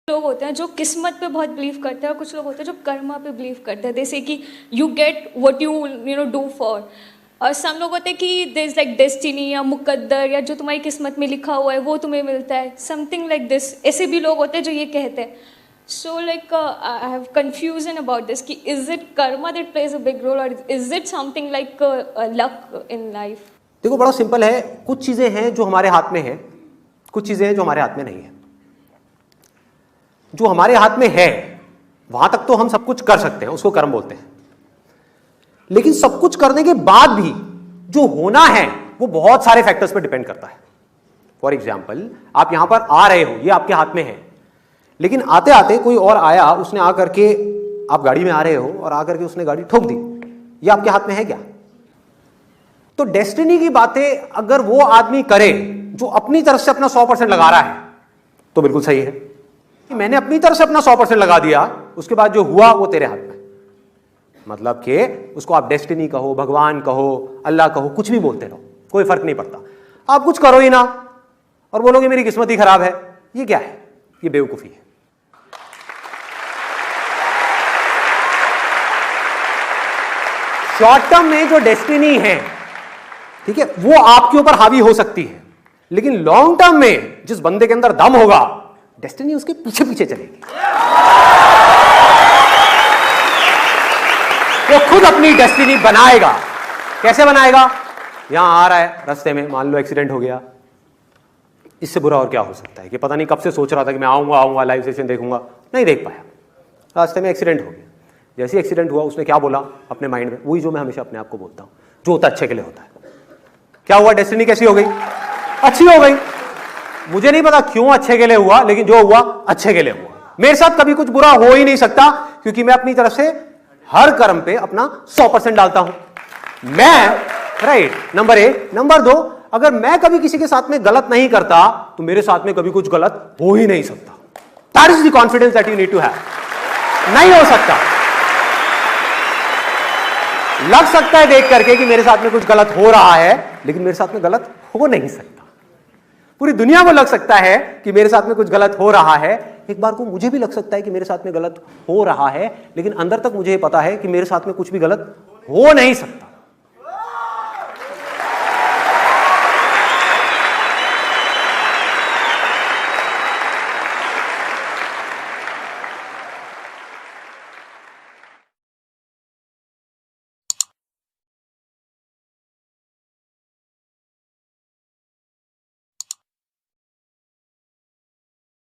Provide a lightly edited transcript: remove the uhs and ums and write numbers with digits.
लोग होते हैं जो किस्मत पे बहुत बिलीव करते हैं और कुछ लोग होते हैं जो कर्मा पे बिलीव करते हैं, जैसे कि you get what you do for. और सम लोग होते हैं कि देयर इज लाइक डेस्टिनी या मुकद्दर या जो तुम्हारी किस्मत में लिखा हुआ है वो तुम्हें मिलता है, समथिंग लाइक दिस। ऐसे भी लोग होते हैं जो ये कहते हैं। So like I have confusion about this कि is it karma that plays a big role और is it something like luck in life. देखो बड़ा सिंपल है, कुछ चीजें हैं जो हमारे हाथ में है, कुछ चीजें हैं जो हमारे हाथ में नहीं है। जो हमारे हाथ में है वहां तक तो हम सब कुछ कर सकते हैं, उसको कर्म बोलते हैं। लेकिन सब कुछ करने के बाद भी जो होना है वो बहुत सारे फैक्टर्स पर डिपेंड करता है। फॉर एग्जाम्पल, आप यहां पर आ रहे हो, ये आपके हाथ में है, लेकिन आते आते कोई और आया, उसने आकर के, आप गाड़ी में आ रहे हो और आकर के उसने गाड़ी ठोक दी, ये आपके हाथ में है क्या? तो डेस्टिनी की बातें अगर वो आदमी करे जो अपनी तरफ से अपना 100% लगा रहा है तो बिल्कुल सही है कि मैंने अपनी तरफ से अपना 100% लगा दिया, उसके बाद जो हुआ वो तेरे हाथ में। मतलब कि उसको आप डेस्टिनी कहो, भगवान कहो, अल्लाह कहो, कुछ भी बोलते रहो, कोई फर्क नहीं पड़ता। आप कुछ करो ही ना और बोलोगे मेरी किस्मत ही खराब है, ये क्या है? ये बेवकूफी है। शॉर्ट टर्म में जो डेस्टिनी है, ठीक है, वो आपके ऊपर हावी हो सकती है, लेकिन लॉन्ग टर्म में जिस बंदे के अंदर दम होगा, डेस्टिनी उसके पीछे पीछे चलेगी। वो खुद अपनी डेस्टिनी बनाएगा। कैसे बनाएगा? यहां आ रहा है, रास्ते में मान लो एक्सीडेंट हो गया, इससे बुरा और क्या हो सकता है कि पता नहीं कब से सोच रहा था कि मैं आऊंगा लाइव सेशन देखूंगा, नहीं देख पाया, रास्ते में एक्सीडेंट हो गया। जैसे एक्सीडेंट हुआ उसने क्या बोला अपने माइंड में? वही जो मैं हमेशा अपने आप को बोलता हूं, जो होता अच्छे के लिए होता है। क्या हुआ? डेस्टिनी कैसी हो गई? अच्छी हो गई। मुझे नहीं पता क्यों अच्छे के लिए हुआ, लेकिन जो हुआ अच्छे के लिए हुआ। मेरे साथ कभी कुछ बुरा हो ही नहीं सकता, क्योंकि मैं अपनी तरफ से हर कर्म पे अपना 100% डालता हूं। मैं राइट, नंबर 1। नंबर 2, अगर मैं कभी किसी के साथ में गलत नहीं करता तो मेरे साथ में कभी कुछ गलत हो ही नहीं सकता। That is the confidence that you need to have. नहीं हो सकता। लग सकता है देख करके कि मेरे साथ में कुछ गलत हो रहा है, लेकिन मेरे साथ में गलत हो नहीं सकता। पूरी दुनिया को लग सकता है कि मेरे साथ में कुछ गलत हो रहा है, एक बार को मुझे भी लग सकता है कि मेरे साथ में गलत हो रहा है, लेकिन अंदर तक मुझे पता है कि मेरे साथ में कुछ भी गलत हो नहीं सकता।